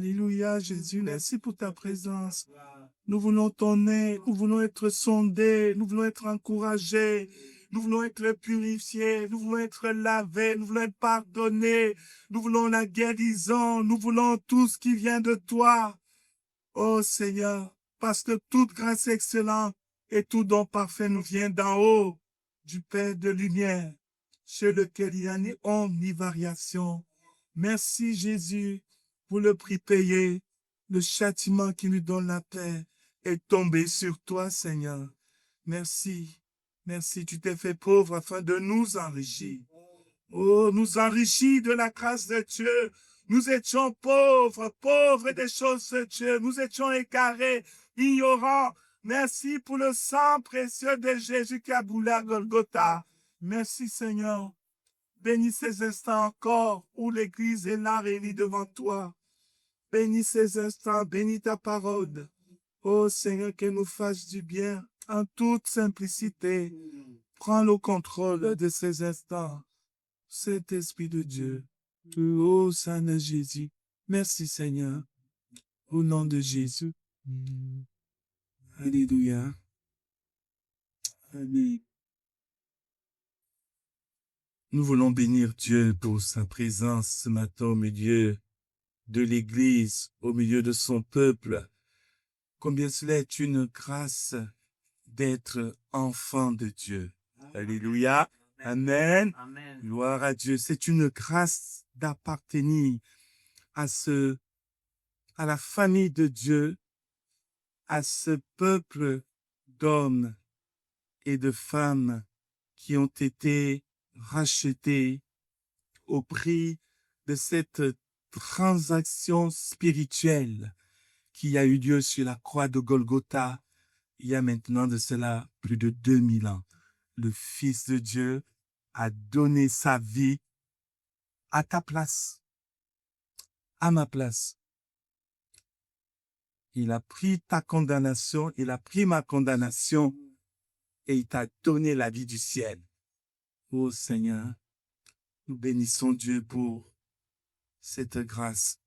Alléluia, Jésus, merci pour ta présence. Nous voulons ton nez, nous voulons être sondés, nous voulons être encouragés, nous voulons être purifiés, nous voulons être lavés, nous voulons être pardonnés, nous voulons la guérison, nous voulons tout ce qui vient de toi. Oh Seigneur, parce que toute grâce excellente et tout don parfait nous vient d'en haut, du Père de lumière, chez lequel il y a ni ombre ni variation. Merci Jésus pour le prix payé, le châtiment qui nous donne la paix est tombé sur toi, Seigneur. Merci, merci, tu t'es fait pauvre afin de nous enrichir. Oh, nous enrichis de la grâce de Dieu. Nous étions pauvres, pauvres des choses de Dieu. Nous étions égarés, ignorants. Merci pour le sang précieux de Jésus qui a boulé à Golgotha. Merci Seigneur. Bénis ces instants encore où l'Église est là réunie devant toi. Bénis ces instants, bénis ta parole. Oh Seigneur, qu'elle nous fasse du bien en toute simplicité. Prends le contrôle de ces instants. Cet Esprit de Dieu, ô Saint Jésus, merci Seigneur, au nom de Jésus. Alléluia. Amen. Nous voulons bénir Dieu pour sa présence ce matin au milieu de l'Église, au milieu de son peuple. Combien cela est une grâce d'être enfant de Dieu. Alléluia. Amen. Amen. Gloire à Dieu. C'est une grâce d'appartenir à la famille de Dieu, à ce peuple d'hommes et de femmes qui ont été rachetés au prix de cette transaction spirituelle qui a eu lieu sur la croix de Golgotha il y a maintenant de cela plus de 2000 ans. Le Fils de Dieu a donné sa vie à ta place, à ma place. Il a pris ta condamnation, il a pris ma condamnation et il t'a donné la vie du ciel. Oh Seigneur, nous bénissons Dieu pour cette grâce.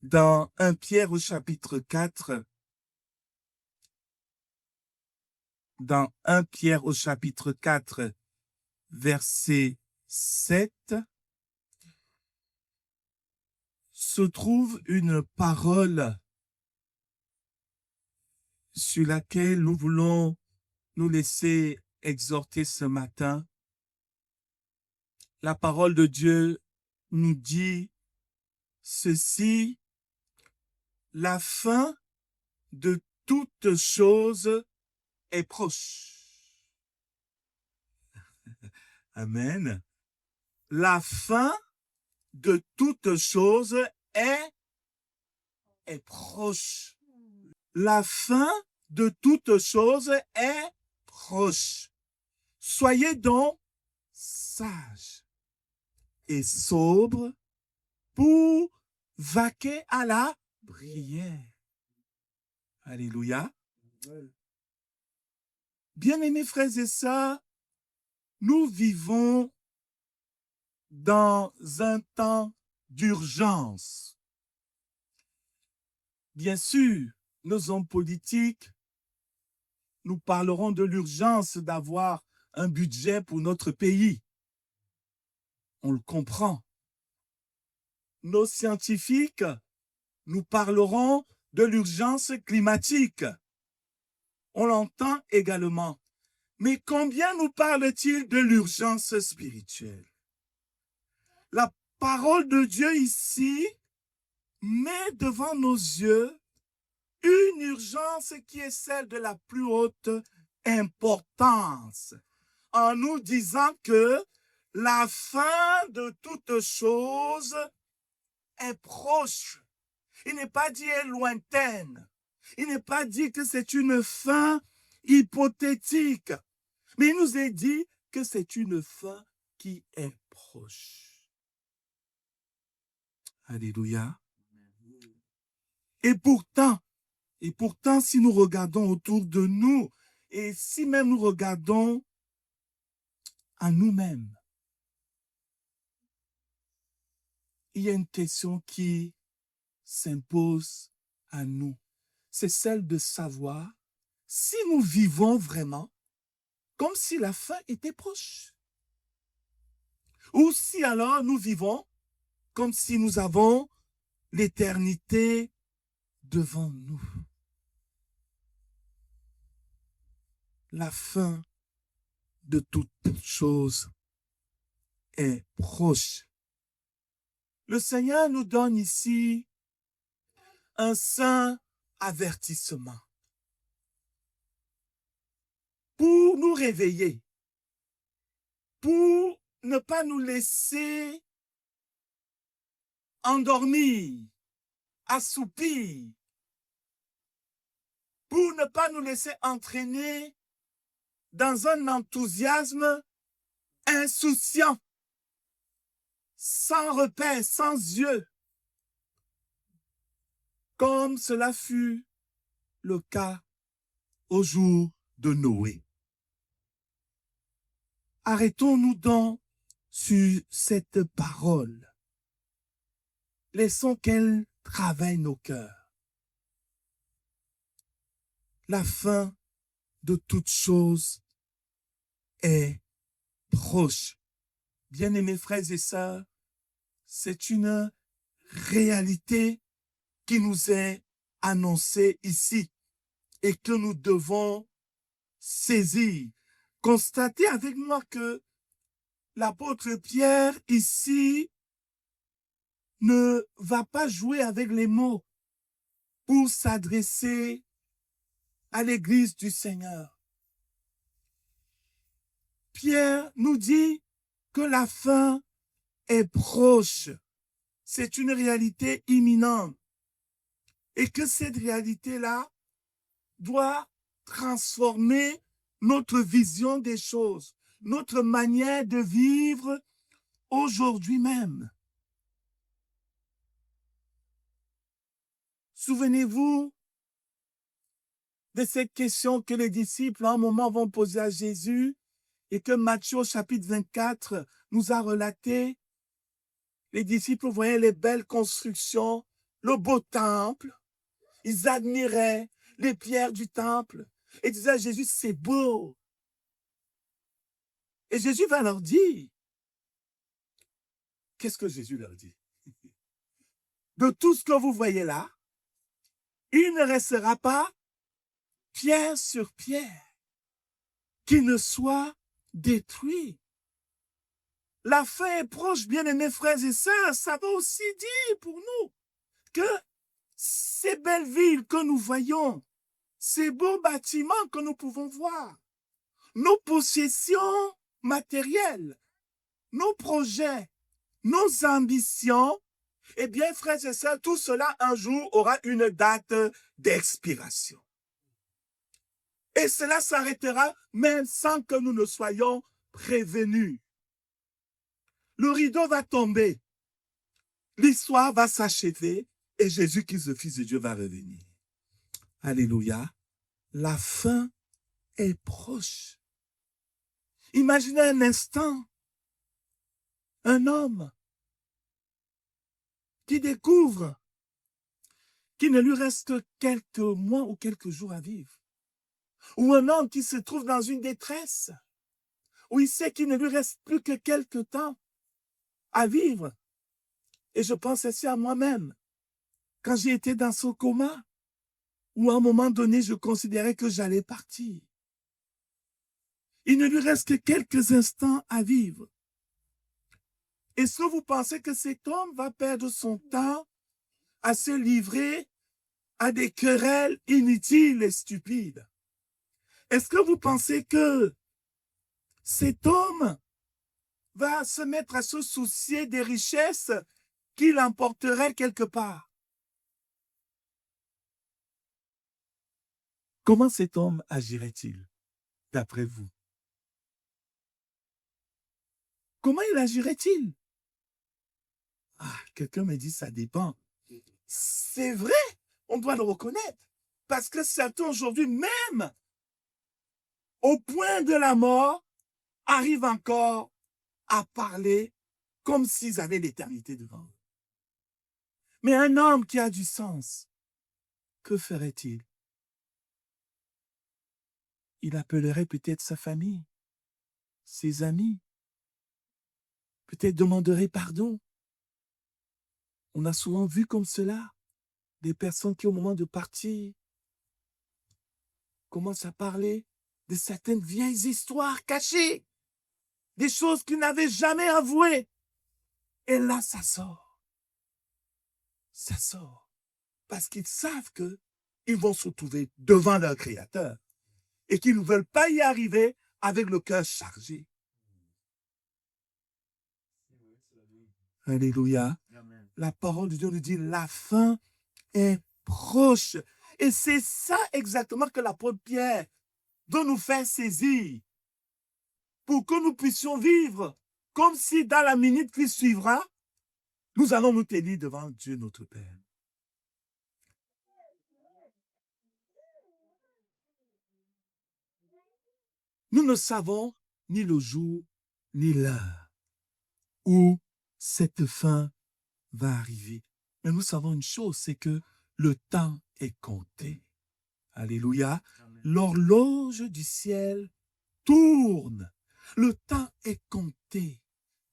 Dans 1 Pierre au chapitre 4, dans 1 Pierre au chapitre 4, verset 7, se trouve une parole sur laquelle nous voulons nous laisser exhorter ce matin. La parole de Dieu nous dit ceci: la fin de toute chose est proche. Amen. La fin de toute chose est proche. La fin de toute chose est proche. Soyez donc sages et sobres pour vaquer à la prière. Alléluia. Bien-aimés frères et sœurs, nous vivons dans un temps d'urgence. Bien sûr, nos hommes politiques, nous parlerons de l'urgence d'avoir un budget pour notre pays. On le comprend. Nos scientifiques, nous parleront de l'urgence climatique. On l'entend également. Mais combien nous parle-t-il de l'urgence spirituelle? La parole de Dieu ici met devant nos yeux une urgence qui est celle de la plus haute importance, en nous disant que la fin de toute chose est proche. Il n'est pas dit lointaine. Il n'est pas dit que c'est une fin hypothétique. Mais il nous est dit que c'est une fin qui est proche. Alléluia. Et pourtant, si nous regardons autour de nous, et si même nous regardons à nous-mêmes, il y a une question qui s'impose à nous. C'est celle de savoir si nous vivons vraiment comme si la fin était proche. Ou si alors nous vivons comme si nous avons l'éternité devant nous. La fin de toute chose est proche. Le Seigneur nous donne ici un saint avertissement pour nous réveiller, pour ne pas nous laisser endormir, assoupir, pour ne pas nous laisser entraîner dans un enthousiasme insouciant, sans repère, sans yeux, comme cela fut le cas au jour de Noé. Arrêtons-nous donc sur cette parole. Laissons qu'elle travaille nos cœurs. La fin de toute chose est proche. Bien-aimés frères et sœurs, c'est une réalité qui nous est annoncée ici et que nous devons saisir. Constatez avec moi que l'apôtre Pierre ici ne va pas jouer avec les mots pour s'adresser à l'Église du Seigneur. Pierre nous dit que la fin est proche. C'est une réalité imminente. Et que cette réalité-là doit transformer notre vision des choses, notre manière de vivre aujourd'hui même. Souvenez-vous de cette question que les disciples, à un moment, vont poser à Jésus et que Matthieu, au chapitre 24, nous a relaté. Les disciples voyaient les belles constructions, le beau temple. Ils admiraient les pierres du temple et disaient à Jésus, c'est beau. Et Jésus va leur dire, qu'est-ce que Jésus leur dit? De tout ce que vous voyez là, il ne restera pas pierre sur pierre qui ne soit détruit. La fin est proche, bien-aimés frères et sœurs. Ça veut aussi dire pour nous que ces belles villes que nous voyons, ces beaux bâtiments que nous pouvons voir, nos possessions matérielles, nos projets, nos ambitions, eh bien, frères et sœurs, tout cela un jour aura une date d'expiration. Et cela s'arrêtera même sans que nous ne soyons prévenus. Le rideau va tomber, l'histoire va s'achever et Jésus-Christ, le Fils de Dieu, va revenir. Alléluia. La fin est proche. Imaginez un instant un homme qui découvre qu'il ne lui reste que quelques mois ou quelques jours à vivre. Ou un homme qui se trouve dans une détresse, où il sait qu'il ne lui reste plus que quelques temps à vivre. Et je pense aussi à moi-même, quand j'ai été dans ce coma, où à un moment donné, je considérais que j'allais partir. Il ne lui reste que quelques instants à vivre. Est-ce que vous pensez que cet homme va perdre son temps à se livrer à des querelles inutiles et stupides? Est-ce que vous pensez que cet homme va se mettre à se soucier des richesses qu'il emporterait quelque part? Comment cet homme agirait-il, d'après vous? Comment il agirait-il? Ah, quelqu'un me dit, ça dépend. C'est vrai, on doit le reconnaître. Parce que certains aujourd'hui, même au point de la mort, arrivent encore à parler comme s'ils avaient l'éternité devant eux. Mais un homme qui a du sens, que ferait-il? Il appellerait peut-être sa famille, ses amis, peut-être demanderait pardon. On a souvent vu comme cela des personnes qui, au moment de partir, commencent à parler de certaines vieilles histoires cachées, des choses qu'ils n'avaient jamais avouées. Et là, ça sort. Ça sort. Parce qu'ils savent qu'ils vont se retrouver devant leur Créateur et qu'ils ne veulent pas y arriver avec le cœur chargé. Alléluia. La parole de Dieu nous dit, la fin est proche. Et c'est ça exactement que l'apôtre Pierre doit nous faire saisir pour que nous puissions vivre comme si dans la minute qui suivra, nous allons nous tenir devant Dieu notre Père. Nous ne savons ni le jour ni l'heure où cette fin va arriver. Mais nous savons une chose, c'est que le temps est compté. Alléluia. L'horloge du ciel tourne. Le temps est compté.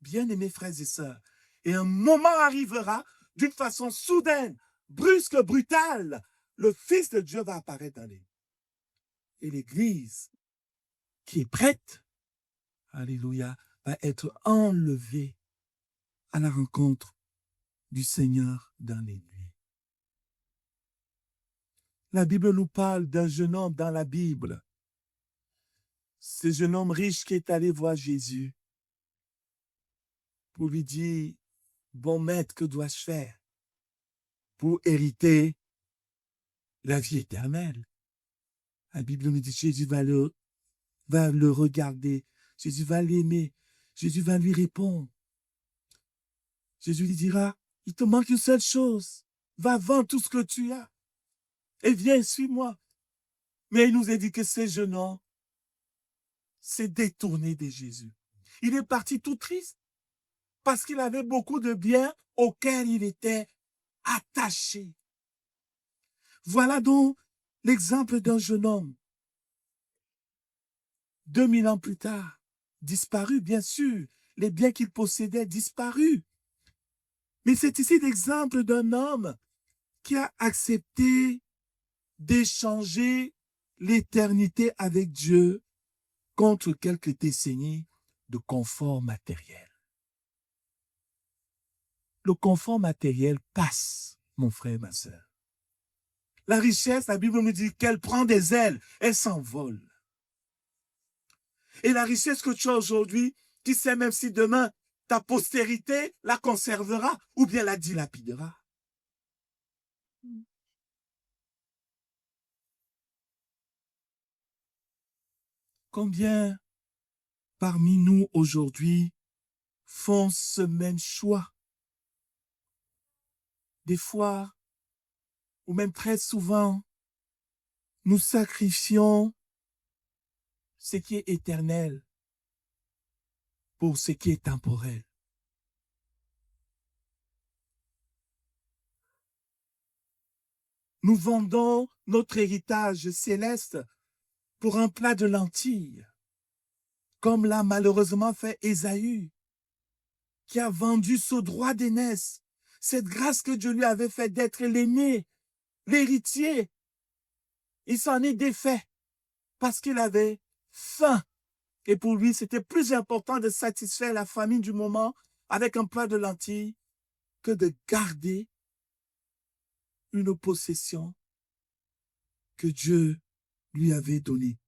Bien-aimés frères et sœurs, et un moment arrivera d'une façon soudaine, brusque, brutale. Le Fils de Dieu va apparaître dans les... Et l'Église, qui est prête, alléluia, va être enlevée à la rencontre du Seigneur dans les nuits. La Bible nous parle d'un jeune homme dans la Bible. Ce jeune homme riche qui est allé voir Jésus pour lui dire, bon maître, que dois-je faire pour hériter la vie éternelle? La Bible nous dit, Jésus va le regarder, Jésus va l'aimer, Jésus va lui répondre. Jésus lui dira, il te manque une seule chose, va vendre tout ce que tu as et viens, suis-moi. Mais il nous a dit que ce jeune homme s'est détourné de Jésus. Il est parti tout triste parce qu'il avait beaucoup de biens auxquels il était attaché. Voilà donc l'exemple d'un jeune homme. 2000 ans plus tard, disparu, bien sûr, les biens qu'il possédait disparus. Mais c'est ici l'exemple d'un homme qui a accepté d'échanger l'éternité avec Dieu contre quelques décennies de confort matériel. Le confort matériel passe, mon frère, ma soeur. La richesse, la Bible nous dit qu'elle prend des ailes, elle s'envole. Et la richesse que tu as aujourd'hui, qui sait même si demain ta postérité la conservera ou bien la dilapidera. Combien parmi nous aujourd'hui font ce même choix? Des fois, ou même très souvent, nous sacrifions ce qui est éternel pour ce qui est temporel. Nous vendons notre héritage céleste pour un plat de lentilles, comme l'a malheureusement fait Ésaü, qui a vendu ce droit d'aînesse, cette grâce que Dieu lui avait fait d'être l'aîné, l'héritier. Il s'en est défait parce qu'il avait faim. Et pour lui, c'était plus important de satisfaire la famine du moment avec un plat de lentilles que de garder une possession que Dieu lui avait donnée.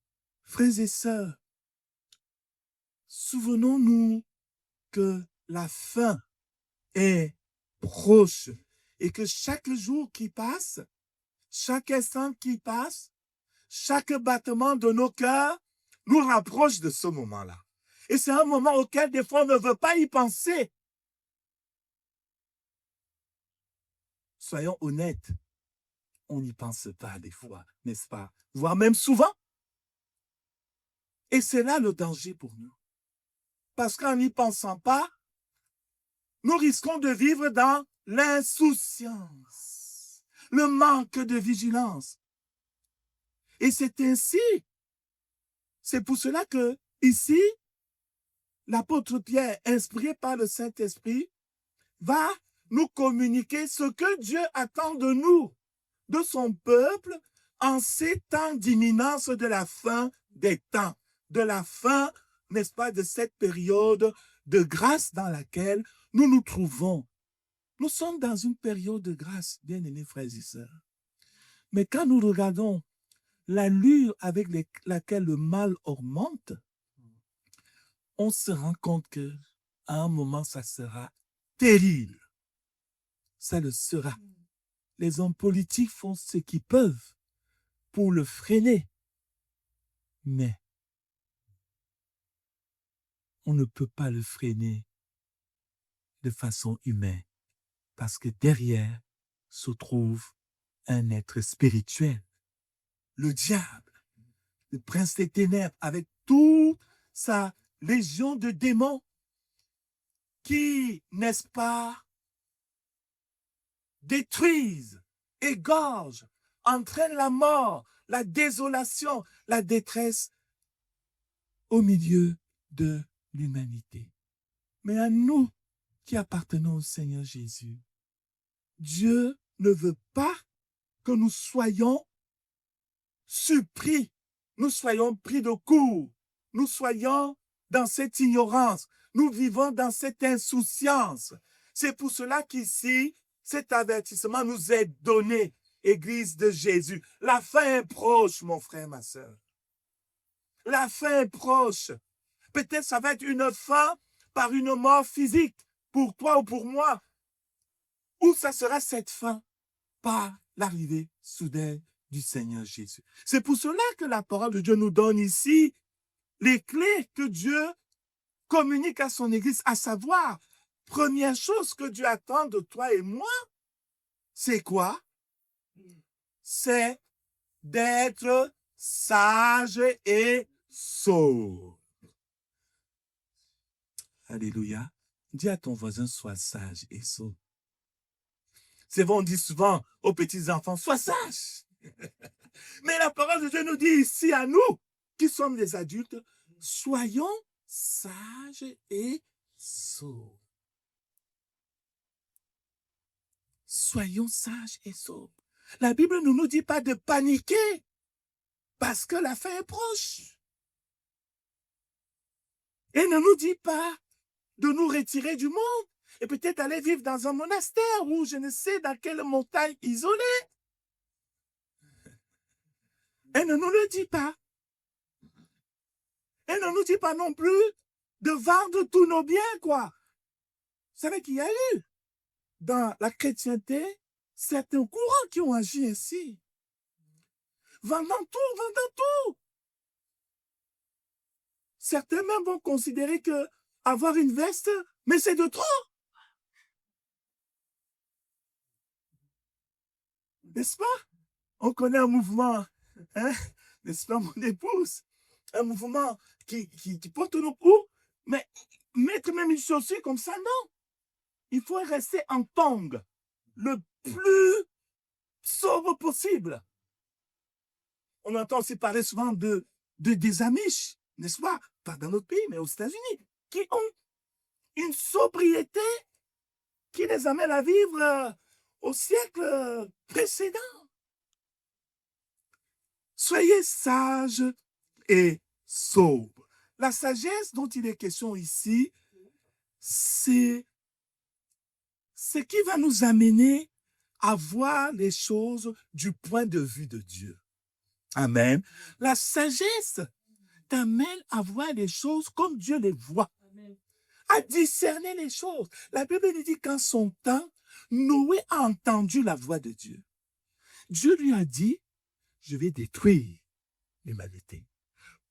Frères et sœurs, souvenons-nous que la fin est proche et que chaque jour qui passe, chaque instant qui passe, chaque battement de nos cœurs nous rapproche de ce moment-là. Et c'est un moment auquel des fois on ne veut pas y penser. Soyons honnêtes, on n'y pense pas des fois, n'est-ce pas? Voire même souvent. Et c'est là le danger pour nous. Parce qu'en n'y pensant pas, nous risquons de vivre dans l'insouciance, le manque de vigilance. Et c'est ainsi, c'est pour cela que ici, l'apôtre Pierre, inspiré par le Saint-Esprit, va nous communiquer ce que Dieu attend de nous, de son peuple, en ces temps d'imminence de la fin des temps, de la fin, n'est-ce pas, de cette période de grâce dans laquelle nous nous trouvons. Nous sommes dans une période de grâce, bien-aimés frères et sœurs. Mais quand nous regardons l'allure avec laquelle le mal augmente, on se rend compte que à un moment, ça sera terrible. Ça le sera. Les hommes politiques font ce qu'ils peuvent pour le freiner. Mais on ne peut pas le freiner de façon humaine parce que derrière se trouve un être spirituel, le diable, le prince des ténèbres, avec toute sa légion de démons qui, n'est-ce pas, détruisent, égorgent, entraînent la mort, la désolation, la détresse au milieu de l'humanité. Mais à nous qui appartenons au Seigneur Jésus, Dieu ne veut pas que nous soyons surpris, nous soyons pris de court, nous soyons dans cette ignorance, nous vivons dans cette insouciance. C'est pour cela qu'ici, cet avertissement nous est donné, Église de Jésus. La fin est proche, mon frère, ma soeur. La fin est proche. Peut-être ça va être une fin par une mort physique, pour toi ou pour moi. Ou ça sera cette fin par l'arrivée soudaine du Seigneur Jésus. C'est pour cela que la parole de Dieu nous donne ici les clés que Dieu communique à son Église, à savoir, première chose que Dieu attend de toi et moi, c'est quoi? C'est d'être sage et sobre. Alléluia. Dis à ton voisin, sois sage et sobre. C'est vrai, on dit souvent aux petits-enfants, sois sage. Mais la parole de Dieu nous dit ici à nous, qui sommes des adultes, soyons sages et sobres. Soyons sages et sobres. La Bible ne nous dit pas de paniquer parce que la fin est proche. Elle ne nous dit pas de nous retirer du monde et peut-être aller vivre dans un monastère ou je ne sais dans quelle montagne isolée. Elle ne nous le dit pas. Elle ne nous dit pas non plus de vendre tous nos biens, quoi. Vous savez qu'il y a eu dans la chrétienté certains courants qui ont agi ainsi. Vendant tout, vendant tout. Certains même vont considérer que avoir une veste, mais c'est de trop. N'est-ce pas? On connaît un mouvement, hein? N'est-ce pas, mon épouse? Un mouvement qui porte nos coups, mais mettre même une chaussure comme ça, non. Il faut rester en tongs, le plus sobre possible. On entend aussi parler souvent des Amish, n'est-ce pas? Pas dans notre pays, mais aux États-Unis, qui ont une sobriété qui les amène à vivre au siècle précédent. Soyez sages et sobres. La sagesse dont il est question ici, c'est ce qui va nous amener à voir les choses du point de vue de Dieu. Amen. La sagesse t'amène à voir les choses comme Dieu les voit, à discerner les choses. La Bible nous dit qu'en son temps, Noé a entendu la voix de Dieu. Dieu lui a dit, je vais détruire l'humanité.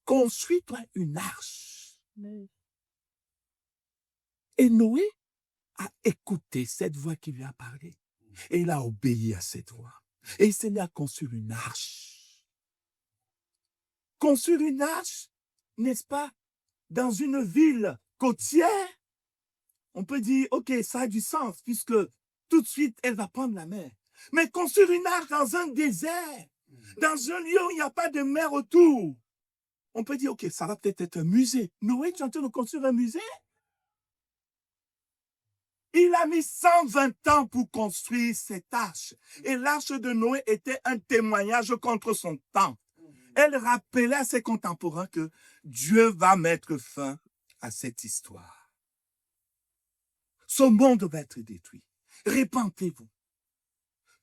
Construis-toi une arche. Et Noé a écouté cette voix qui lui a parlé. Et il a obéi à cette voix. Et il s'est mis à construire une arche. Construire une arche, n'est-ce pas, dans une ville côtière, on peut dire, ok, ça a du sens, puisque tout de suite, elle va prendre la mer. Mais construire une arche dans un désert, dans un lieu où il n'y a pas de mer autour, on peut dire, OK, ça va peut-être être un musée. Noé, tu es en train de construire un musée? Il a mis 120 ans pour construire cette arche. Et l'arche de Noé était un témoignage contre son temps. Elle rappelait à ses contemporains que Dieu va mettre fin à cette histoire. Ce monde va être détruit. Répentez-vous.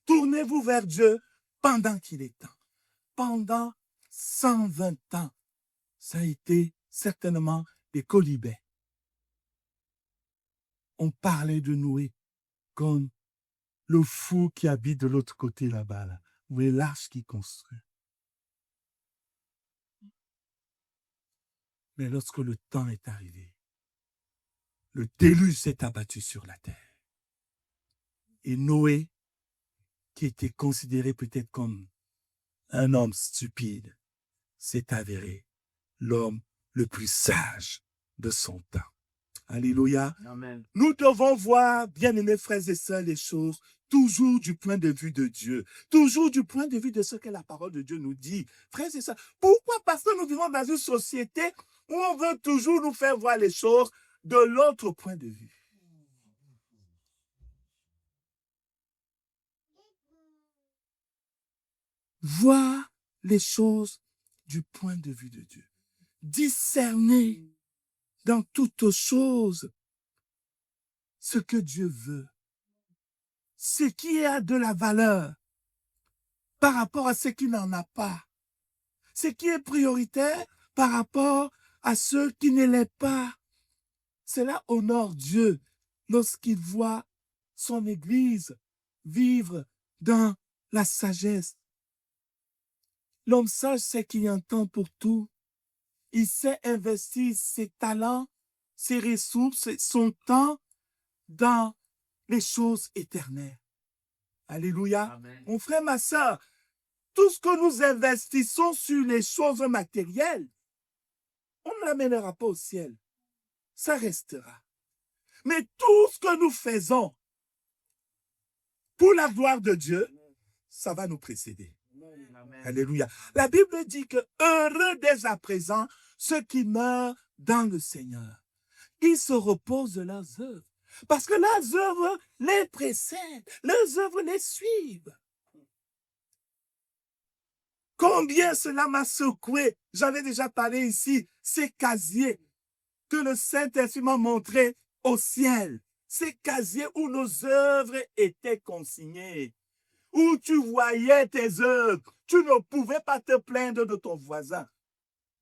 Tournez-vous vers Dieu pendant qu'il est temps. Pendant 120 ans, ça a été certainement des colibets. On parlait de Noé comme le fou qui habite de l'autre côté là-bas. Là. Vous voyez l'arche qui construit. Mais lorsque le temps est arrivé, le déluge s'est abattu sur la terre. Et Noé, qui était considéré peut-être comme un homme stupide, s'est avéré l'homme le plus sage de son temps. Alléluia. Amen. Nous devons voir, bien-aimés frères et sœurs, les choses toujours du point de vue de Dieu, toujours du point de vue de ce que la parole de Dieu nous dit. Frères et sœurs, pourquoi? Parce que nous vivons dans une société où on veut toujours nous faire voir les choses de l'autre point de vue. Voir les choses du point de vue de Dieu. Discerner dans toutes choses ce que Dieu veut. Ce qui a de la valeur par rapport à ce qui n'en a pas. Ce qui est prioritaire par rapport à ce qui ne l'est pas. Cela honore Dieu lorsqu'il voit son Église vivre dans la sagesse. L'homme sage sait qu'il y a un temps pour tout. Il sait investir ses talents, ses ressources, son temps dans les choses éternelles. Alléluia. Amen. Mon frère, ma soeur, tout ce que nous investissons sur les choses matérielles, on ne l'amènera pas au ciel. Ça restera. Mais tout ce que nous faisons pour la gloire de Dieu, ça va nous précéder. Amen. Alléluia. La Bible dit que heureux dès à présent ceux qui meurent dans le Seigneur. Ils se reposent de leurs œuvres. Parce que leurs œuvres les précèdent. Leurs œuvres les suivent. Combien cela m'a secoué. J'avais déjà parlé ici. Ces casiers que le Saint-Esprit m'a montré au ciel. Ces casiers où nos œuvres étaient consignées. Où tu voyais tes œuvres. Tu ne pouvais pas te plaindre de ton voisin.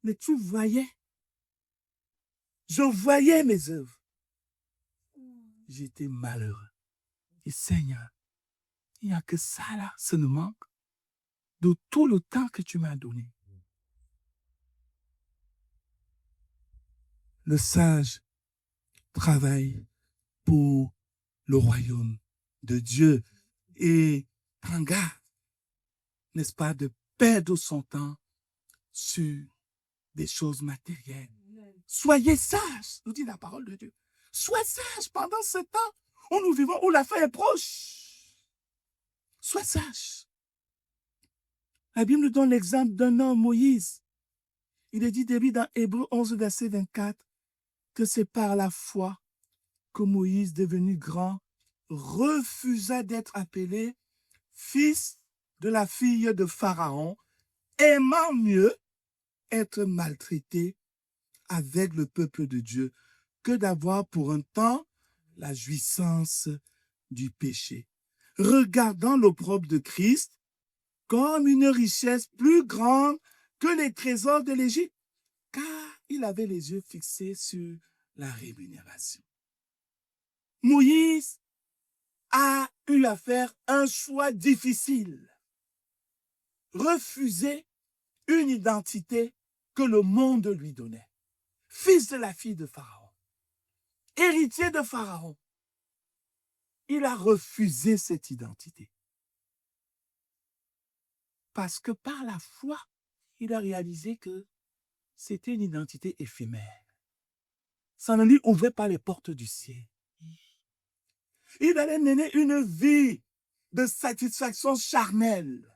Mais tu voyais. Je voyais mes œuvres. J'étais malheureux. Et Seigneur, il n'y a que ça là, ça nous manque de tout le temps que tu m'as donné. Le sage travaille pour le royaume de Dieu et prend garde, n'est-ce pas, de perdre son temps sur des choses matérielles. Soyez sages, nous dit la parole de Dieu. Sois sage pendant ce temps où nous vivons, où la fin est proche. Sois sage. La Bible nous donne l'exemple d'un homme, Moïse. Il est dit dans Hébreux 11, verset 24, que c'est par la foi que Moïse, devenu grand, refusa d'être appelé fils de la fille de Pharaon, aimant mieux être maltraité avec le peuple de Dieu que d'avoir pour un temps la jouissance du péché. Regardant l'opprobre de Christ comme une richesse plus grande que les trésors de l'Égypte, car il avait les yeux fixés sur la rémunération. Moïse a eu à faire un choix difficile. Refuser une identité que le monde lui donnait. Fils de la fille de Pharaon, héritier de Pharaon. Il a refusé cette identité. Parce que par la foi, il a réalisé que c'était une identité éphémère. Ça ne lui ouvrait pas les portes du ciel. Il allait mener une vie de satisfaction charnelle.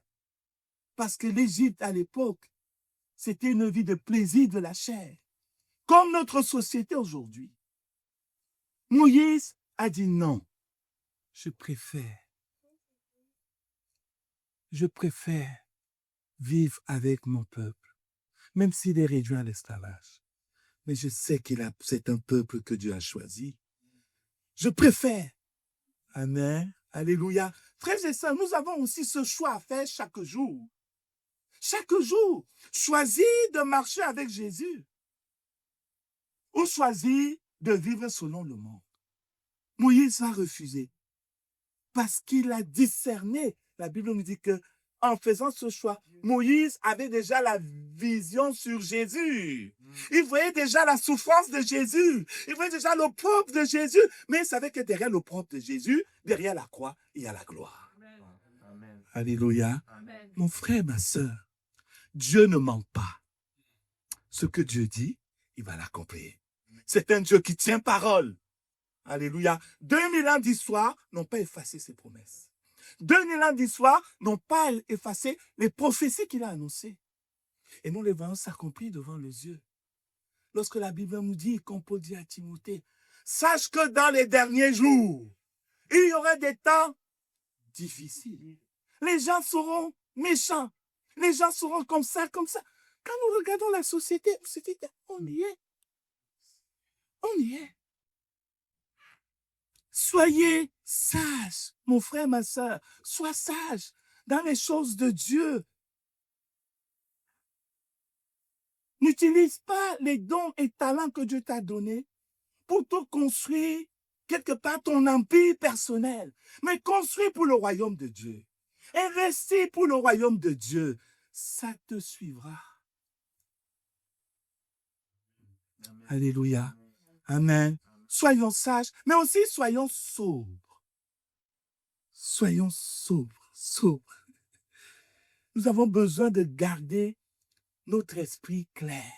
Parce que l'Égypte, à l'époque, c'était une vie de plaisir de la chair. Comme notre société aujourd'hui. Moïse a dit non. Je préfère vivre avec mon peuple, même s'il est réduit à l'esclavage. Mais je sais c'est un peuple que Dieu a choisi. Je préfère. Amen. Alléluia. Frères et sœurs, nous avons aussi ce choix à faire chaque jour. Chaque jour, choisir de marcher avec Jésus ou choisir de vivre selon le monde. Moïse a refusé parce qu'il a discerné. La Bible nous dit que en faisant ce choix, Moïse avait déjà la vision sur Jésus. Il voyait déjà la souffrance de Jésus. Il voyait déjà l'opprobre de Jésus. Mais il savait que derrière l'opprobre de Jésus, derrière la croix, il y a la gloire. Amen. Alléluia. Amen. Mon frère, ma soeur, Dieu ne ment pas. Ce que Dieu dit, il va l'accomplir. C'est un Dieu qui tient parole. Alléluia. 2000 ans d'histoire n'ont pas effacé ses promesses. 2000 ans d'histoire n'ont pas effacé les prophéties qu'il a annoncées. Et nous les voyons s'accomplir devant les yeux. Lorsque la Bible nous dit, comme Paul dit à Timothée, sache que dans les derniers jours, il y aura des temps difficiles. Les gens seront méchants. Les gens seront comme ça, comme ça. Quand nous regardons la société, on y est. On y est. Soyez sages, mon frère, ma soeur. Sois sage dans les choses de Dieu. N'utilise pas les dons et talents que Dieu t'a donnés pour te construire quelque part ton empire personnel. Mais construis pour le royaume de Dieu. Investis pour le royaume de Dieu. Ça te suivra. Amen. Alléluia. Amen. Soyons sages, mais aussi soyons sobres. Soyons sobres. Nous avons besoin de garder notre esprit clair.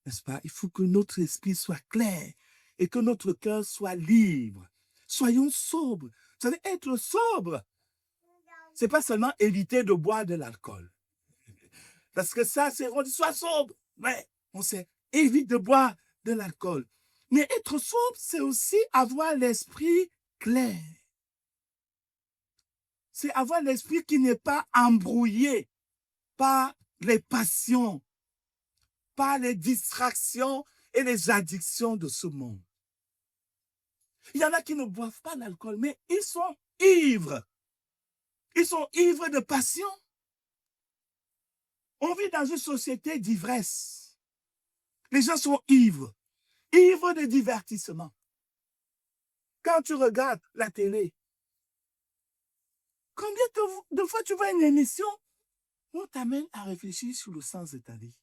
N'est-ce pas? Il faut que notre esprit soit clair et que notre cœur soit libre. Soyons sobres. Vous savez, être sobre, c'est pas seulement éviter de boire de l'alcool. Parce que ça, c'est on dit sois sobre. Mais on sait, évite de boire de l'alcool. Mais être sobre, c'est aussi avoir l'esprit clair. C'est avoir l'esprit qui n'est pas embrouillé par les passions, par les distractions et les addictions de ce monde. Il y en a qui ne boivent pas l'alcool, mais ils sont ivres. Ils sont ivres de passion. On vit dans une société d'ivresse. Les gens sont ivres de divertissement. Quand tu regardes la télé, combien de fois tu vois une émission où on t'amène à réfléchir sur le sens de ta vie?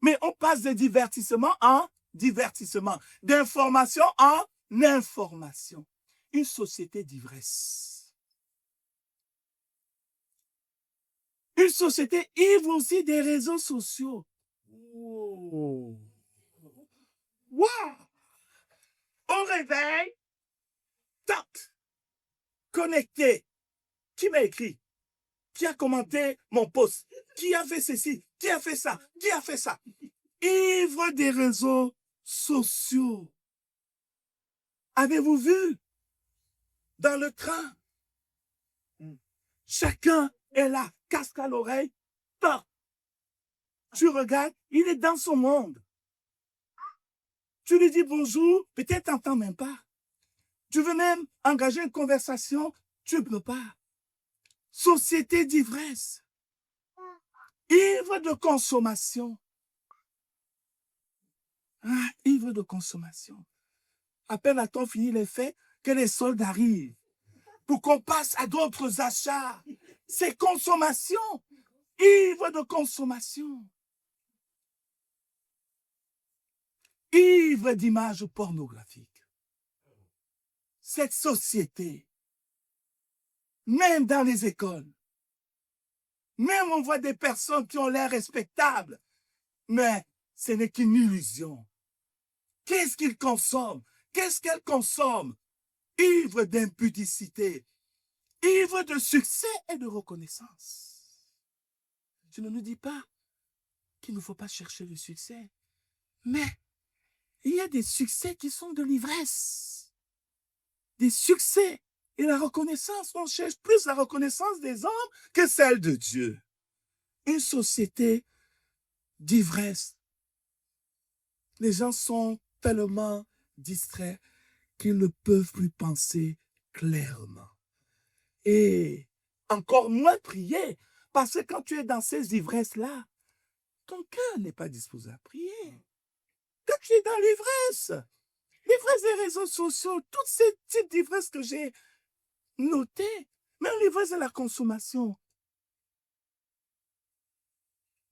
Mais on passe de divertissement en divertissement, d'information en information. Une société d'ivresse. Une société ivre aussi des réseaux sociaux. Wow. Wow. Au réveil, toc, connecté. Qui m'a écrit? Qui a commenté mon post? Qui a fait ceci? Qui a fait ça? Qui a fait ça? Ivre des réseaux sociaux. Avez-vous vu? Dans le train, chacun est là, casque à l'oreille, toc. Tu regardes, il est dans son monde. Tu lui dis bonjour, peut-être tu n'entends même pas. Tu veux même engager une conversation, tu ne peux pas. Société d'ivresse. Ivre de consommation. Ah, ivre de consommation. À peine a-t-on fini les fêtes que les soldes arrivent pour qu'on passe à d'autres achats. C'est consommation. Ivre de consommation. Ivre d'images pornographiques. Cette société, même dans les écoles, même on voit des personnes qui ont l'air respectables, mais ce n'est qu'une illusion. Qu'est-ce qu'ils consomment? Qu'est-ce qu'elle consomme? Ivre d'impudicité, ivre de succès et de reconnaissance. Je ne nous dis pas qu'il ne faut pas chercher le succès, mais il y a des succès qui sont de l'ivresse. Des succès et la reconnaissance. On cherche plus la reconnaissance des hommes que celle de Dieu. Une société d'ivresse. Les gens sont tellement distraits qu'ils ne peuvent plus penser clairement. Et encore moins prier. Parce que quand tu es dans ces ivresses-là, ton cœur n'est pas disposé à prier. Quand tu es dans l'ivresse, l'ivresse des réseaux sociaux, tous ces types d'ivresse que j'ai notés, même l'ivresse de la consommation,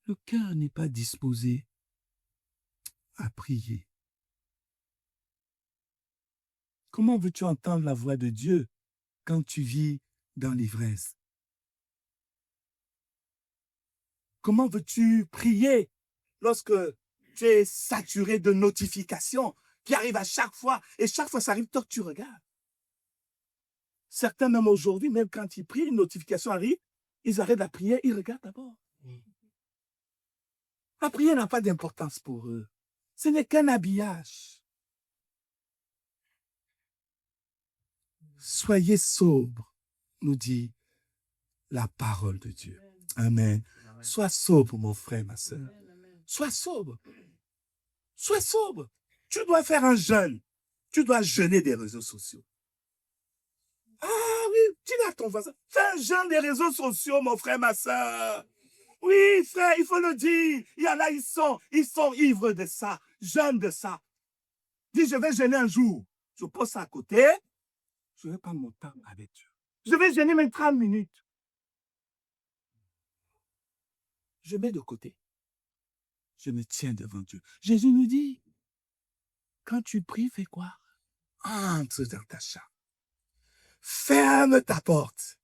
le cœur n'est pas disposé à prier. Comment veux-tu entendre la voix de Dieu quand tu vis dans l'ivresse? Comment veux-tu prier lorsque tu es saturé de notifications qui arrivent à chaque fois, et chaque fois ça arrive, toi tu regardes. Certains même aujourd'hui, même quand ils prient, une notification arrive, ils arrêtent la prière, ils regardent d'abord. La prière n'a pas d'importance pour eux. Ce n'est qu'un habillage. Soyez sobres, nous dit la parole de Dieu. Amen. Sois sobre, mon frère, ma soeur. Sois sobre. Sois sobre. Tu dois faire un jeûne. Tu dois jeûner des réseaux sociaux. Ah oui, dis à ton voisin, fais un jeûne des réseaux sociaux, mon frère, ma soeur. Oui, frère, il faut le dire. Il y en a, ils sont ivres de ça, jeûnent de ça. Dis, je vais jeûner un jour. Je pose ça à côté. Je vais prendre mon temps avec Dieu. Je vais jeûner même 30 minutes. Je mets de côté. Je me tiens devant Dieu. Jésus nous dit, quand tu pries, fais quoi? Entre dans ta chambre. Ferme ta porte.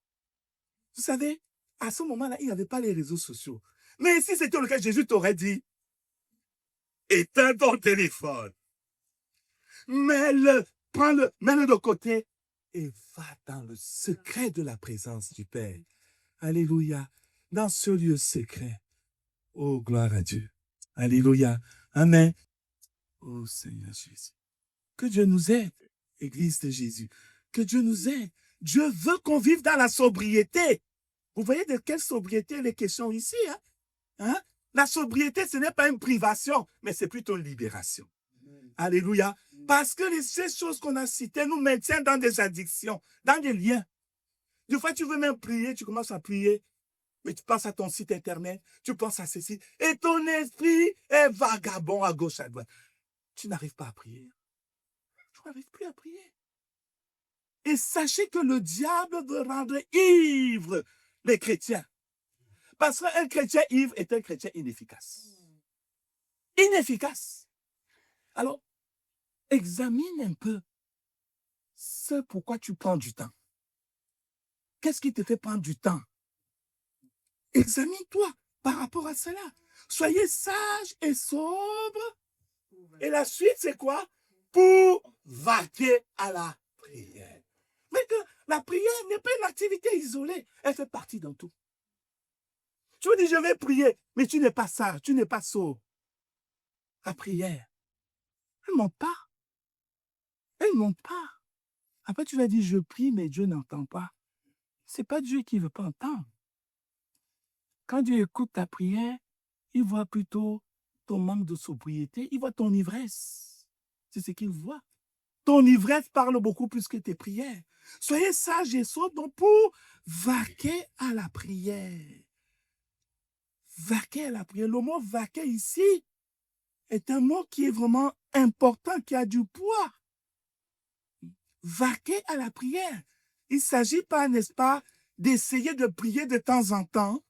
Vous savez, à ce moment-là, il n'y avait pas les réseaux sociaux. Mais si c'était le cas, Jésus t'aurait dit, éteins ton téléphone. Prends-le, mets-le de côté et va dans le secret de la présence du Père. Alléluia. Dans ce lieu secret. Oh, gloire à Dieu. Alléluia. Amen. Oh, Seigneur Jésus. Que Dieu nous aide, Église de Jésus. Que Dieu nous aide. Dieu veut qu'on vive dans la sobriété. Vous voyez de quelle sobriété il est question ici, hein? Hein? La sobriété, ce n'est pas une privation, mais c'est plutôt une libération. Alléluia. Parce que ces choses qu'on a citées nous maintiennent dans des addictions, dans des liens. Des fois, tu veux même prier, tu commences à prier, mais tu penses à ton site internet, tu penses à ceci, et ton esprit est vagabond à gauche, à droite. Tu n'arrives pas à prier. Tu n'arrives plus à prier. Et sachez que le diable veut rendre ivre les chrétiens. Parce qu'un chrétien ivre est un chrétien inefficace. Inefficace. Alors, examine un peu ce pourquoi tu prends du temps. Qu'est-ce qui te fait prendre du temps? Examine-toi par rapport à cela. Soyez sage et sobre. Et la suite, c'est quoi? Pour vaquer à la prière. Mais que la prière n'est pas une activité isolée. Elle fait partie dans tout. Tu me dis, je vais prier, mais tu n'es pas sage, tu n'es pas sobre. La prière, elle ne monte pas. Elle ne monte pas. Après, tu vas dire, je prie, mais Dieu n'entend pas. Ce n'est pas Dieu qui ne veut pas entendre. Quand Dieu écoute ta prière, il voit plutôt ton manque de sobriété, il voit ton ivresse. C'est ce qu'il voit. Ton ivresse parle beaucoup plus que tes prières. Soyez sages et sobres pour vaquer à la prière. Vaquer à la prière. Le mot vaquer ici est un mot qui est vraiment important, qui a du poids. Vaquer à la prière. Il ne s'agit pas, n'est-ce pas, d'essayer de prier de temps en temps.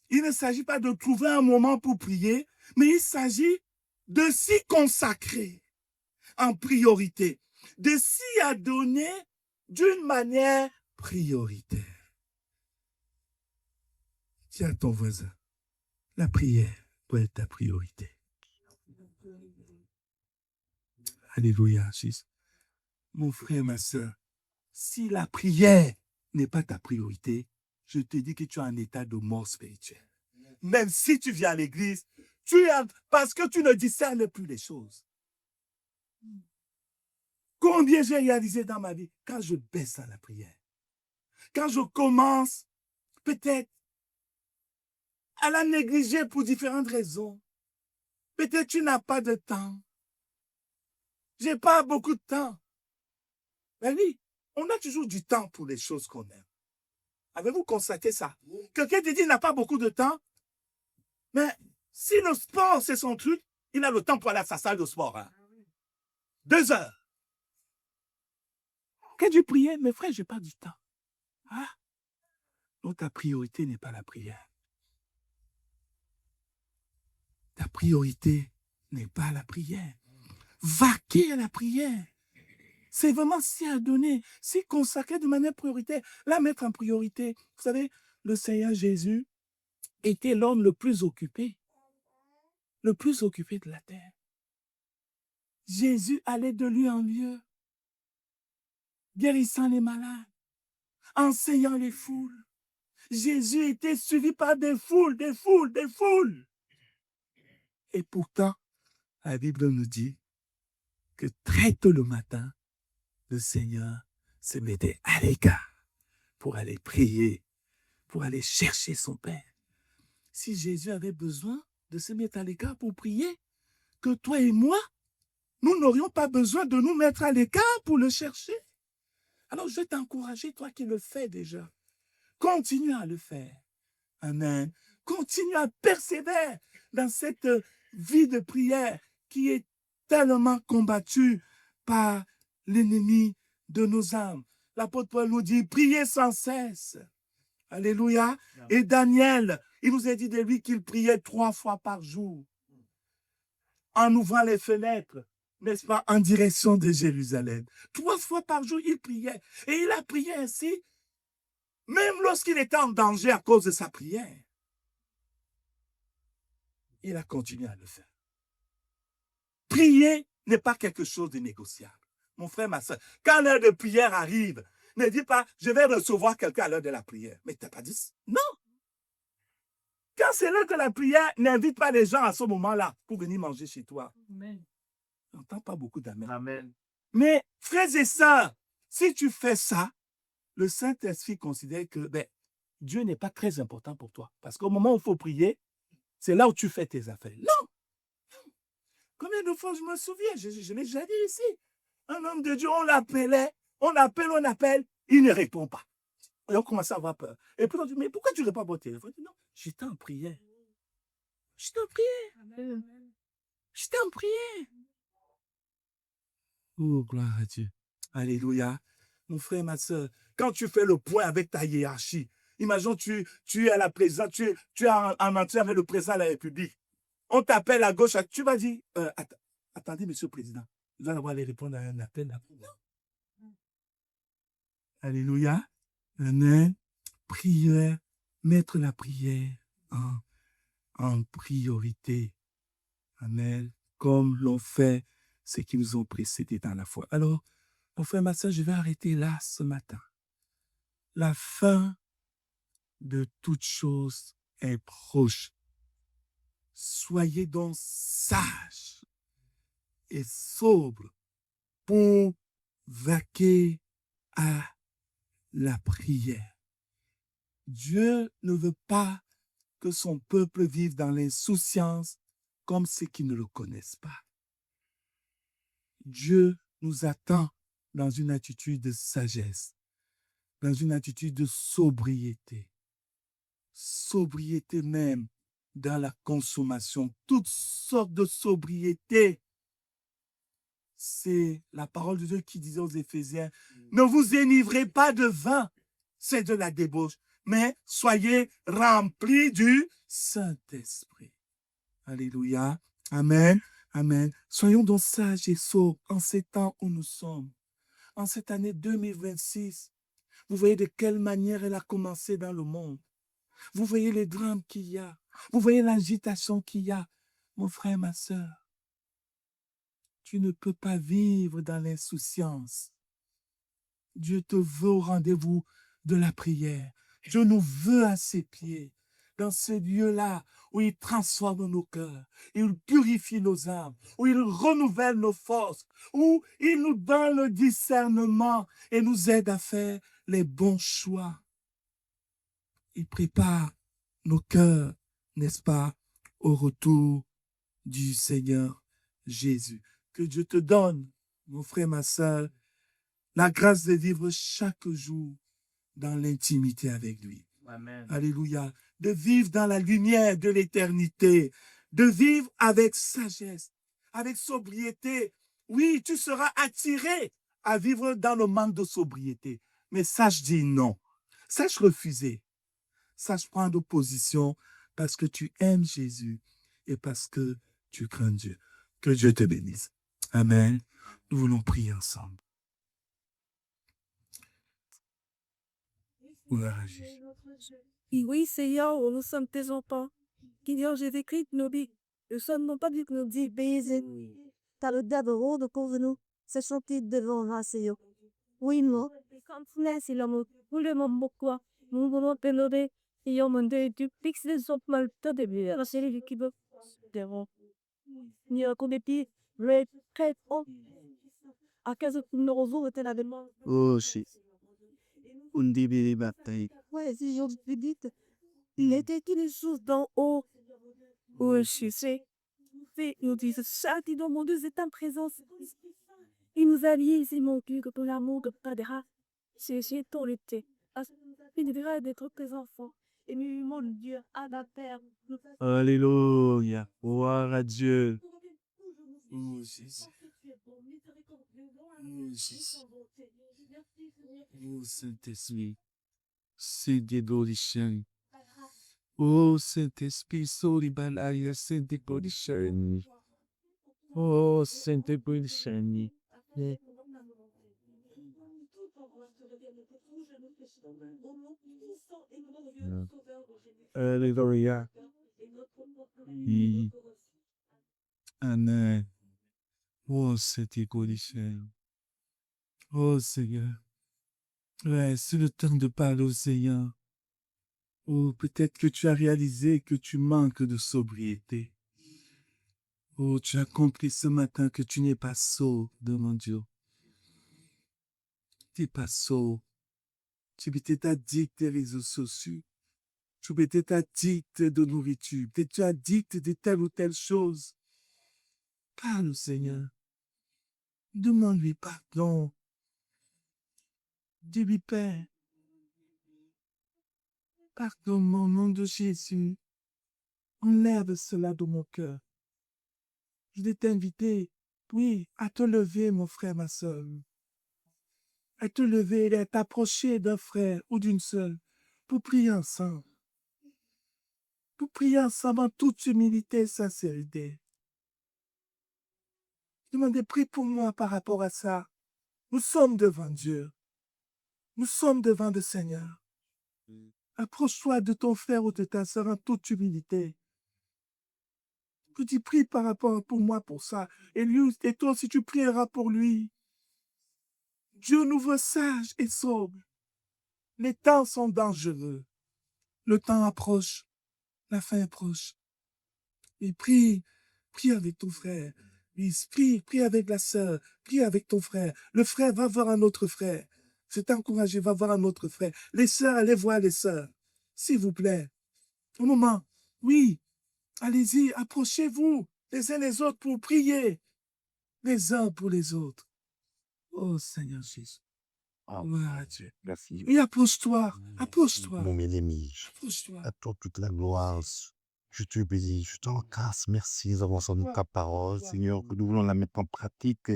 Il ne s'agit pas de trouver un moment pour prier, mais il s'agit de s'y consacrer en priorité, de s'y adonner d'une manière prioritaire. Dis à ton voisin, la prière peut être ta priorité. Alléluia, Jésus. Mon frère, ma soeur, si la prière n'est pas ta priorité, je te dis que tu es en état de mort spirituelle. Même si tu viens à l'église, parce que tu ne discernes plus les choses. Combien j'ai réalisé dans ma vie quand je baisse à la prière? Quand je commence, peut-être, à la négliger pour différentes raisons. Peut-être tu n'as pas de temps. J'ai pas beaucoup de temps. Mais oui, on a toujours du temps pour les choses qu'on aime. Avez-vous constaté ça? Quelqu'un te dit qu'il n'a pas beaucoup de temps, mais si le sport, c'est son truc, il a le temps pour aller à sa salle de sport. Hein. 2 heures. Quand tu prier, mes frères, je n'ai pas du temps. Ah? Donc ta priorité n'est pas la prière. Ta priorité n'est pas la prière. Vaquer à la prière. C'est vraiment s'y adonner, s'y consacrer de manière prioritaire, la mettre en priorité. Vous savez, le Seigneur Jésus était l'homme le plus occupé de la terre. Jésus allait de lieu en lieu, guérissant les malades, enseignant les foules. Jésus était suivi par des foules, des foules, des foules. Et pourtant, la Bible nous dit que très tôt le matin, le Seigneur se mettait à l'écart pour aller prier, pour aller chercher son Père. Si Jésus avait besoin de se mettre à l'écart pour prier, que toi et moi, nous n'aurions pas besoin de nous mettre à l'écart pour le chercher. Alors je vais t'encourager, toi qui le fais déjà. Continue à le faire. Amen. Continue à persévérer dans cette vie de prière qui est tellement combattue par l'ennemi de nos âmes. L'apôtre Paul nous dit, priez sans cesse. Alléluia. Et Daniel, il nous a dit de lui qu'il priait 3 fois par jour. En ouvrant les fenêtres, n'est-ce pas, en direction de Jérusalem. 3 fois par jour, il priait. Et il a prié ainsi, même lorsqu'il était en danger à cause de sa prière. Il a continué à le faire. Prier n'est pas quelque chose de négociable. Mon frère, ma soeur, quand l'heure de prière arrive, ne dis pas, je vais recevoir quelqu'un à l'heure de la prière. Mais tu n'as pas dit ça. Non. Quand c'est l'heure de la prière, n'invite pas les gens à ce moment-là pour venir manger chez toi. Amen. Je n'entends pas beaucoup d'amen. Amen. Mais, frères et sœurs, si tu fais ça, le Saint-Esprit considère que Dieu n'est pas très important pour toi. Parce qu'au moment où il faut prier, c'est là où tu fais tes affaires. Non! Combien de fois je me souviens, je l'ai déjà dit ici. Un homme de Dieu, on l'appelait, on appelle, il ne répond pas. Et on commence à avoir peur. Et puis on dit, mais pourquoi tu ne réponds pas au téléphone? Non, j'étais en prière. J'étais en prière. J'étais en prière. Oh, gloire à Dieu. Alléluia. Mon frère, ma soeur, quand tu fais le point avec ta hiérarchie, imagine tu es à la présidence, tu es en entretien avec le président de la République. On t'appelle à gauche, tu vas dire, attendez, monsieur le président, je dois aller répondre à un appel. Non. Alléluia. Amen. Prière, mettre la prière en priorité. Amen. Comme l'ont fait ceux qui nous ont précédés dans la foi. Alors, mon frère, ma soeur, je vais arrêter là ce matin. La fin de toute chose est proche. Soyez donc sages et sobres pour vaquer à la prière. Dieu ne veut pas que son peuple vive dans l'insouciance comme ceux qui ne le connaissent pas. Dieu nous attend dans une attitude de sagesse, dans une attitude de sobriété. Sobriété même dans la consommation, toutes sortes de sobriété. C'est la parole de Dieu qui disait aux Éphésiens, ne vous enivrez pas de vin, c'est de la débauche, mais soyez remplis du Saint-Esprit. Alléluia. Amen. Amen. Soyons donc sages et sobres en ces temps où nous sommes. En cette année 2026, vous voyez de quelle manière elle a commencé dans le monde. Vous voyez les drames qu'il y a. Vous voyez l'agitation qu'il y a. Mon frère, ma soeur, Tu ne peux pas vivre dans l'insouciance. Dieu te veut au rendez-vous de la prière. Dieu nous veut à ses pieds, dans ce lieu-là où il transforme nos cœurs, il purifie nos âmes, où il renouvelle nos forces, où il nous donne le discernement et nous aide à faire les bons choix. Il prépare nos cœurs, n'est-ce pas, au retour du Seigneur Jésus. Que Dieu te donne, mon frère, ma sœur, la grâce de vivre chaque jour dans l'intimité avec lui. Amen. Alléluia. De vivre dans la lumière de l'éternité. De vivre avec sagesse, avec sobriété. Oui, tu seras attiré à vivre dans le manque de sobriété. Mais sache dire non. Sache refuser. Sache prendre position parce que tu aimes Jésus et parce que tu crains Dieu. Que Dieu te bénisse. Amen. Nous voulons prier ensemble. Gloire à Jésus. Oui, Seigneur, nous sommes tes enfants. Seigneur Jésus-Christ, nous dit, nous sommes non pas du nous dit, baiser. T'as le d'abord de convenu, se sentir devant la Seigneur. Oui, non. Comme c'est l'amour, nous l'aimons beaucoup. Nous voulons te lever. Et on m'a dit, tu fixes les autres mal, t'as des biens. C'est lui qui veut. Devant. Il y a comme des petits, red, très haut. À 15 nous revoit, t'es la demande. Oh, shit. Undi biri bataille. Ouais, si je te dis, il était qui les choses d'en haut. Oui, je sais. Fait, nous disent, ça, qui dans mon Dieu, c'est en présence. Il nous a liés, c'est mon Dieu, que ton amour de Padra. C'est ton été. Il devrait d'être tes enfants. Et nous, mon Dieu, à la terre. Alléluia. Gloire à Dieu. Oh Jésus. Oh Jésus. Oh Saint-Esprit. Saint-Dédolition. Oh, Saint-Esprit, Solibalaya, Saint-Dédolition. Oh, Saint-Dédolition. Alléluia. Amen. Oh, Saint-Dédolition. Oh, Seigneur. Ouais, c'est le temps de parler au Seigneur. Oh, peut-être que tu as réalisé que tu manques de sobriété. Oh, tu as compris ce matin que tu n'es pas sobre devant Dieu. Tu n'es pas sobre. Tu es peut-être addict des réseaux sociaux. Tu es peut-être addict de nourriture. Peut-être tu es addict de telle ou telle chose. Parle au Seigneur. Demande-lui pardon. Dis-lui, Père, pardonne-moi au nom de Jésus. Enlève cela de mon cœur. Je vais t'inviter, oui, à te lever, mon frère, ma soeur. À te lever et à t'approcher d'un frère ou d'une sœur pour prier ensemble. Pour prier ensemble en toute humilité et sincérité. Demandez, prie pour moi par rapport à ça. Nous sommes devant Dieu. Nous sommes devant le Seigneur. Approche-toi de ton frère ou de ta sœur en toute humilité. Que tu pries par rapport pour moi pour ça. Et lui et toi aussi tu prieras pour lui. Dieu nous veut sages et sobres. Les temps sont dangereux. Le temps approche. La fin approche. Et prie avec ton frère. Prie avec la sœur. Prie avec ton frère. Le frère va voir un autre frère. C'est encouragé, va voir un autre frère. Les sœurs, allez voir les sœurs. S'il vous plaît. Au moment, oui, allez-y, approchez-vous les uns les autres pour prier. Les uns pour les autres. Oh Seigneur Jésus. Gloire à Dieu. Merci. Oui, approche-toi. Approche-toi. Mon bien-aimé, Approche-toi. à toi toute la gloire. Je te bénis, je t'en grâce. Merci, nous avons entendu ta parole, Seigneur, que nous voulons la mettre en pratique.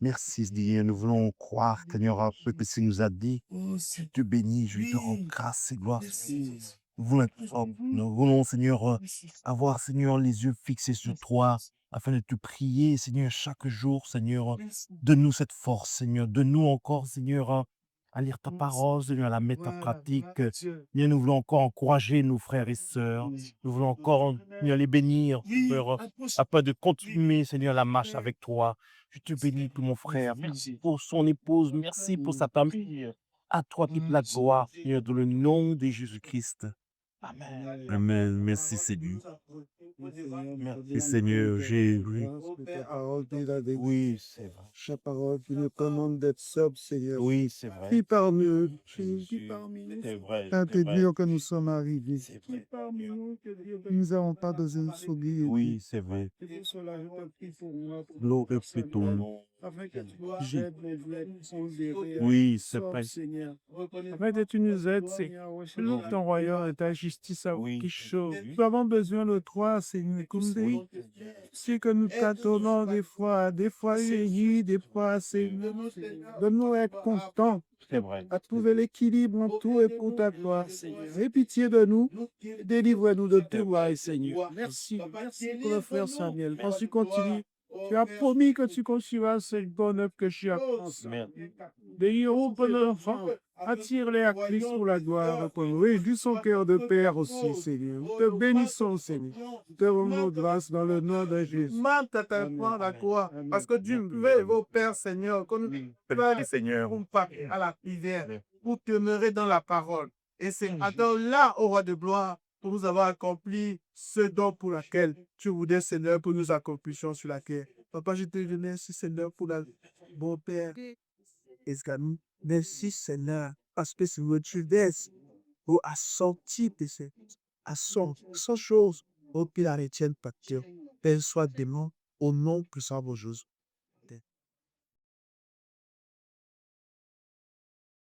Merci, Seigneur, nous voulons croire, Seigneur, un peu que ce nous a dit. Oh Je Seigneur. te bénis, je te rends Oui. grâce et gloire. Merci. Nous voulons, Seigneur, avoir, Seigneur, les yeux fixés sur toi, afin de te prier, Seigneur, chaque jour, Seigneur. Merci. Donne-nous cette force, Seigneur. Donne-nous encore, Seigneur, à lire ta parole, Seigneur, à la mettre en pratique. Seigneur, nous voulons encore encourager nos frères et sœurs. Nous voulons encore, Seigneur, les bénir, Seigneur, afin de continuer, Seigneur, la marche avec toi. Je te bénis pour mon frère. Merci pour son épouse. Merci pour sa famille. À toi toute la gloire, Seigneur, dans le nom de Jésus-Christ. Amen. Amen. Merci, Seigneur. Merci, Seigneur. J'ai oui. Oui, c'est vrai. Chaque parole qui nous commande d'être sobre, Seigneur. Oui, c'est vrai. Prie parmi nous. Jésus, Prie parmi nous. c'est vrai. Quand c'est te vrai. dire que nous sommes arrivés. C'est Prie vrai. parmi nous que Dieu nous n'avons pas besoin de s'oublier. Oui, c'est vrai. C'est pour cela que je te prie pour moi. Glorifie ton nom. Afin que tu nous J'ai- aides les vrais qui sont derrière. Oui, c'est Sauve, vrai. Seigneur. Afin que tu nous aides, Seigneur. Loue ton royaume et ta justice à Oui. qui chaud. Oui. Nous avons besoin de toi, Seigneur. Comme Oui. c'est que nous t'attendons des fois unis, des fois, Seigneur. De nous être contents, C'est vrai. à trouver l'équilibre en tout et pour ta gloire, Seigneur. Aie pitié de nous, délivre-nous de tout mal, Seigneur. Merci pour le frère Samuel. Quand tu continues, tu as promis que tu continueras cette bonne œuvre que tu as commencée. Merde. Des héros pour l'enfant, attire-les à Christ pour la gloire de ton nom. Réduis son cœur de père aussi, Seigneur. Nous te bénissons, Seigneur. Nous te rendons grâce dans le nom de Jésus. Demande à ta prendre à toi, parce que Dieu veut vos pères, Seigneur, que nous ne Seigneur. pas à la prière pour demeurer dans la parole. Et c'est attends là, au roi de gloire, pour nous avoir accompli ce don pour lequel tu voulais, Seigneur, pour nous accomplissions sur la terre. Papa, je te remercie, Seigneur, pour la bon Père. Escamou, merci, Seigneur, parce que c'est votre justesse pour assortir de ces sans chose, au pire la retienne par Dieu. Père, soit démon, au nom puissant de Jésus.